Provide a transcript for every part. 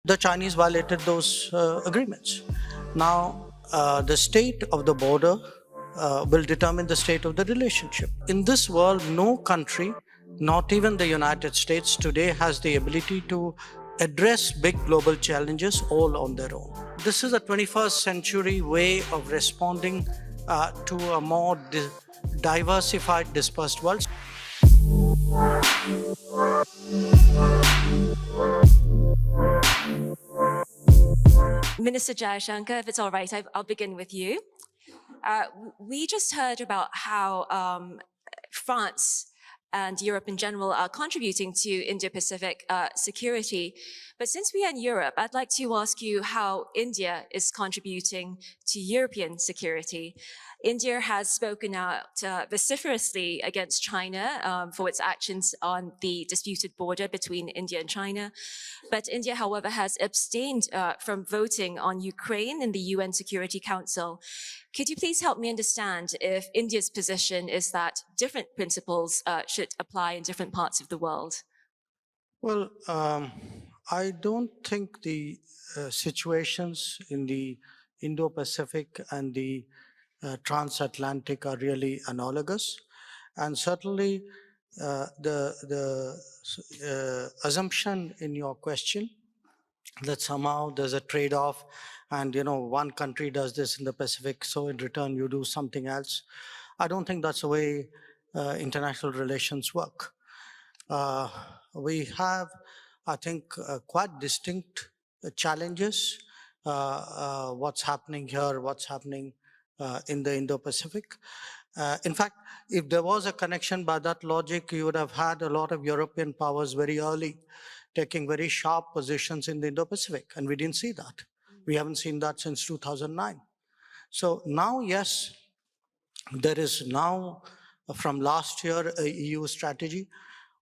The Chinese violated those agreements. Now, the state of the border will determine the state of the relationship. In this world, no country, not even the United States today, has the ability to address big global challenges all on their own. This is a 21st century way of responding to a more diversified, dispersed world. Minister Jaishankar, if it's all right, I'll begin with you. We just heard about how France and Europe in general are contributing to Indo-Pacific security. But since we are in Europe, I'd like to ask you how India is contributing to European security. India has spoken out vociferously against China for its actions on the disputed border between India and China. But India, however, has abstained from voting on Ukraine in the UN Security Council. Could you please help me understand if India's position is that different principles should apply in different parts of the world? Well, I don't think the situations in the Indo-Pacific and the transatlantic are really analogous, and certainly the assumption in your question that somehow there's a trade-off, and one country does this in the Pacific, so in return you do something else. I don't think that's the way international relations work. We have, I think, quite distinct challenges. What's happening here, what's happening in the Indo-Pacific. In fact, if there was a connection by that logic, you would have had a lot of European powers very early taking very sharp positions in the Indo-Pacific, and we didn't see that. We haven't seen that since 2009. So now, yes, there is now, from last year, a EU strategy.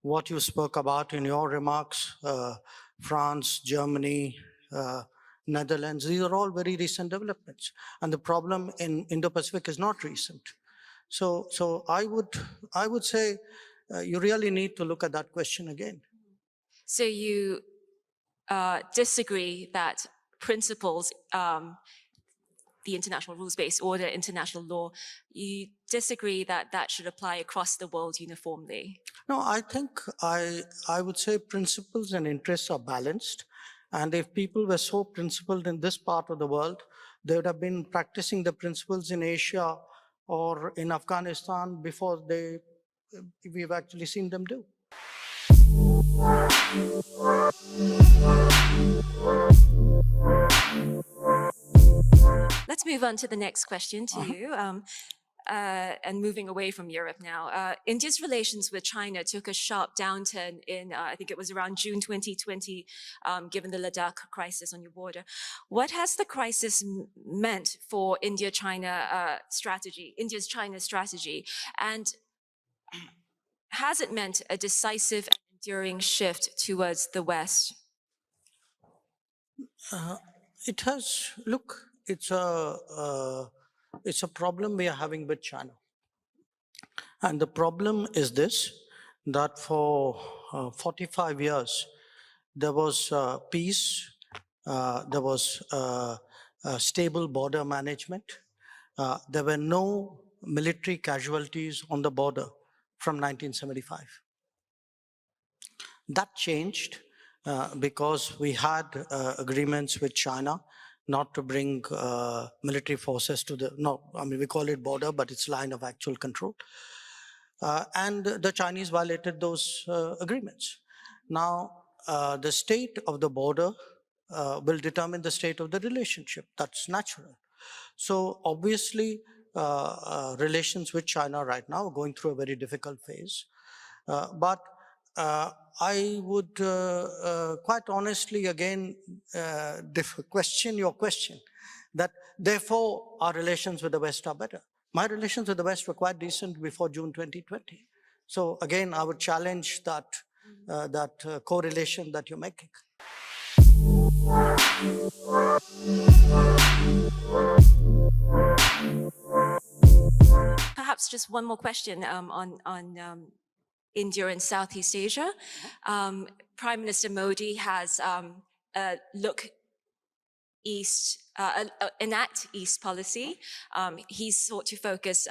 What you spoke about in your remarks, France, Germany, Netherlands, these are all very recent developments. And the problem in Indo-Pacific is not recent. So I would say you really need to look at that question again. So you disagree that principles, the international rules-based order, international law, you disagree that that should apply across the world uniformly? No, I think I would say principles and interests are balanced. And if people were so principled in this part of the world, they would have been practicing the principles in Asia or in Afghanistan before we've actually seen them do. Let's move on to the next question to you. And moving away from Europe now, India's relations with China took a sharp downturn in, I think it was around June 2020, given the Ladakh crisis on your border. What has the crisis meant for India's China strategy? And has it meant a decisive and enduring shift towards the West? It has, look, it's a problem we are having with China. And the problem is this, that for 45 years, there was peace, there was stable border management. There were no military casualties on the border from 1975. That changed because we had agreements with China not to bring military forces to we call it border, but it's line of actual control. And the Chinese violated those agreements. Now, the state of the border will determine the state of the relationship. That's natural. So obviously, relations with China right now are going through a very difficult phase. But I would quite honestly again question your question, that therefore our relations with the West are better. My relations with the West were quite decent before June 2020. So again, I would challenge that correlation that you're making. Perhaps just one more question on India and Southeast Asia. Prime Minister Modi has look East, enact East policy. He's sought to focus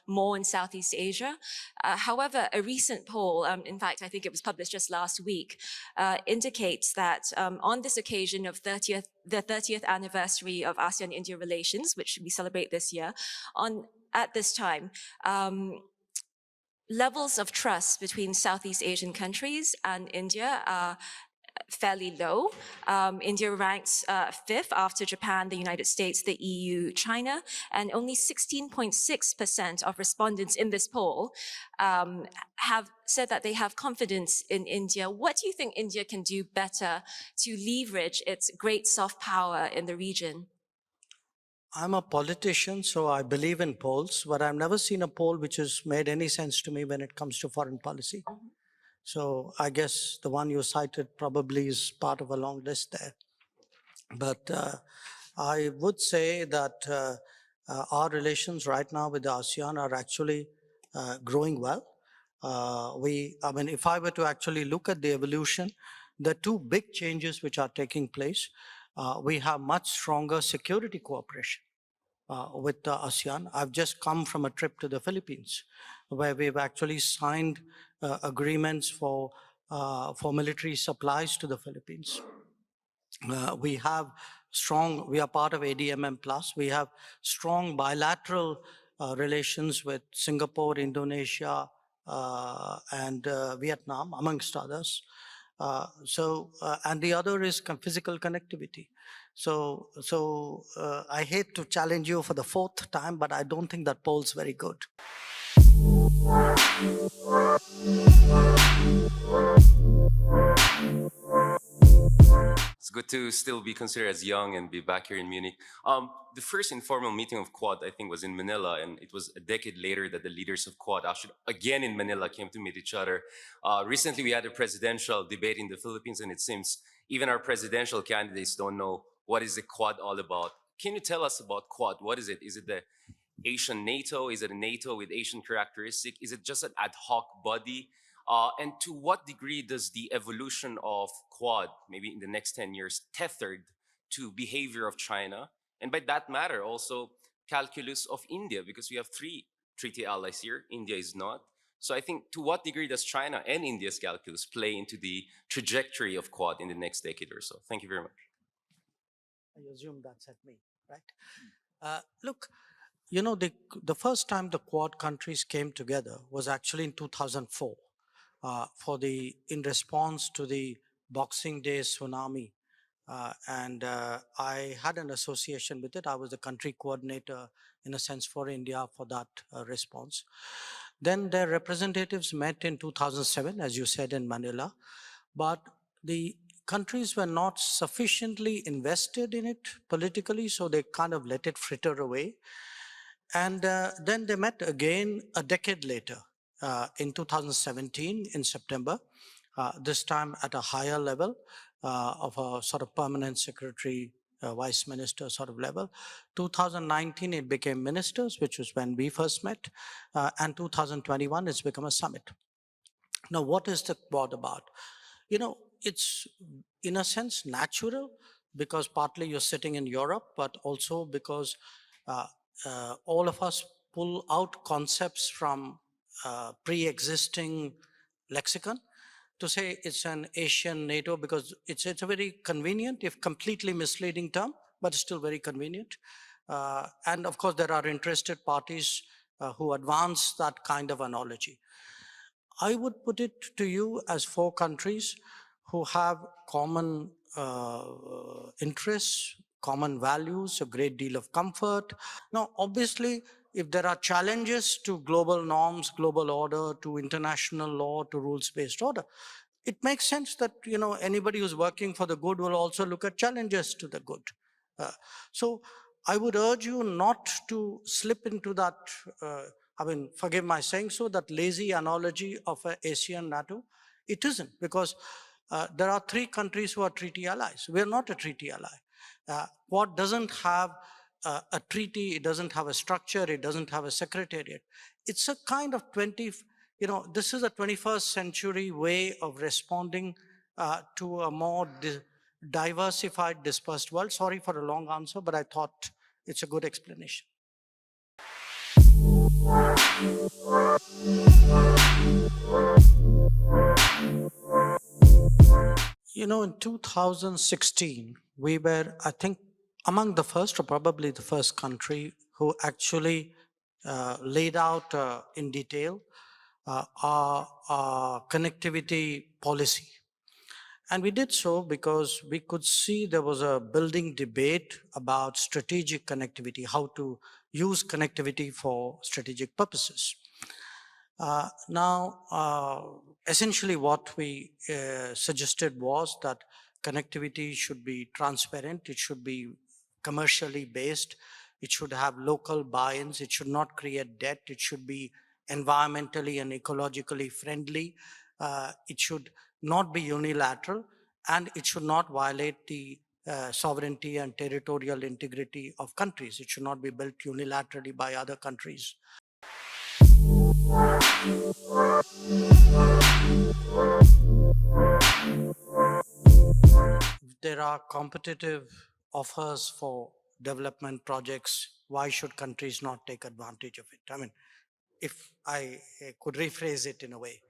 more in Southeast Asia. However, a recent poll, in fact, I think it was published just last week, indicates that on this occasion of the 30th anniversary of ASEAN-India relations, which we celebrate this year, at this time, levels of trust between Southeast Asian countries and India are fairly low. India ranks fifth after Japan, the United States, the EU, China, and only 16.6% of respondents in this poll have said that they have confidence in India. What do you think India can do better to leverage its great soft power in the region? I'm a politician, so I believe in polls, but I've never seen a poll which has made any sense to me when it comes to foreign policy. So I guess the one you cited probably is part of a long list there. But I would say that our relations right now with ASEAN are actually growing well. I mean, if I were to actually look at the evolution, the two big changes which are taking place, we have much stronger security cooperation with ASEAN. I've just come from a trip to the Philippines, where we've actually signed agreements for military supplies to the Philippines. We are part of ADMM Plus. We have strong bilateral relations with Singapore, Indonesia, and Vietnam, amongst others. And the other is physical connectivity. So I hate to challenge you for the fourth time, but I don't think that poll's very good. It's good to still be considered as young and be back here in Munich. The first informal meeting of Quad, I think, was in Manila, and it was a decade later that the leaders of Quad actually, again in Manila, came to meet each other. Recently, we had a presidential debate in the Philippines, and it seems even our presidential candidates don't know what is the Quad all about. Can you tell us about Quad? What is it? Is it the Asian NATO? Is it a NATO with Asian characteristic? Is it just an ad hoc body? And to what degree does the evolution of Quad, maybe in the next 10 years, tethered to behavior of China? And by that matter, also calculus of India, because we have 3 treaty allies here. India is not. So I think, to what degree does China and India's calculus play into the trajectory of Quad in the next decade or so? Thank you very much. I assume that's at me, right? Look, you know, the first time the Quad countries came together was actually in 2004 in response to the Boxing Day tsunami. And I had an association with it. I was the country coordinator, in a sense, for India for that response. Then their representatives met in 2007, as you said, in Manila. But the countries were not sufficiently invested in it politically, so they kind of let it fritter away. And then they met again a decade later, in 2017, in September, this time at a higher level of a sort of permanent secretary, vice minister sort of level. 2019, it became ministers, which was when we first met. And 2021, it's become a summit. Now, what is the Quad about? You know, it's in a sense natural, because partly you're sitting in Europe, but also because all of us pull out concepts from pre-existing lexicon to say it's an Asian NATO, because it's a very convenient, if completely misleading term, but still very convenient. And of course, there are interested parties who advance that kind of analogy. I would put it to you as 4 countries who have common interests, common values, a great deal of comfort. Now, obviously, if there are challenges to global norms, global order, to international law, to rules-based order, it makes sense that, you know, anybody who's working for the good will also look at challenges to the good. So I would urge you not to slip into that, I mean, forgive my saying so, that lazy analogy of an ASEAN NATO. It isn't, because there are 3 countries who are treaty allies. We're not a treaty ally. Quad doesn't have a treaty, it doesn't have a structure, it doesn't have a secretariat. It's a kind of this is a 21st century way of responding to a more diversified, dispersed world. Sorry for a long answer, but I thought it's a good explanation. You know, in 2016, we were, I think, among the first, or probably the first country who actually laid out in detail our connectivity policy. And we did so because we could see there was a building debate about strategic connectivity, how to use connectivity for strategic purposes. Essentially what we suggested was that connectivity should be transparent, it should be commercially based, it should have local buy-ins, it should not create debt, it should be environmentally and ecologically friendly, it should not be unilateral, and it should not violate the sovereignty and territorial integrity of countries. It should not be built unilaterally by other countries. There are competitive offers for development projects. Why should countries not take advantage of it? I mean, if I could rephrase it in a way.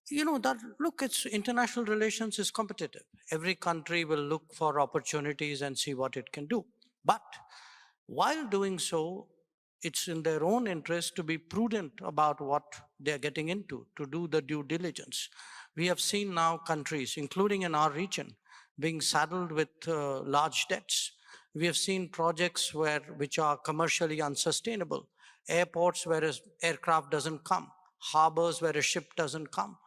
You know, that look, it's international relations is competitive. Every country will look for opportunities and see what it can do. But while doing so, it's in their own interest to be prudent about what they're getting into, to do the due diligence. We have seen now countries, including in our region, being saddled with large debts. We have seen projects which are commercially unsustainable, airports where an aircraft doesn't come, harbors where a ship doesn't come.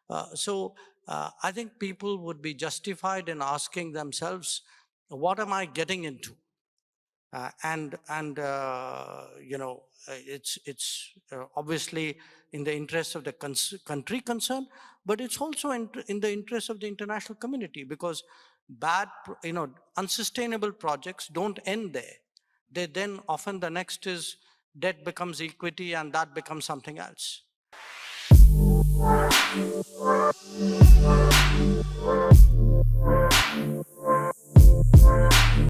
I think people would be justified in asking themselves, what am I getting into? You know, it's obviously in the interest of the country concerned, but it's also in the interest of the international community, because unsustainable projects don't end there. They then often the next is debt becomes equity, and that becomes something else.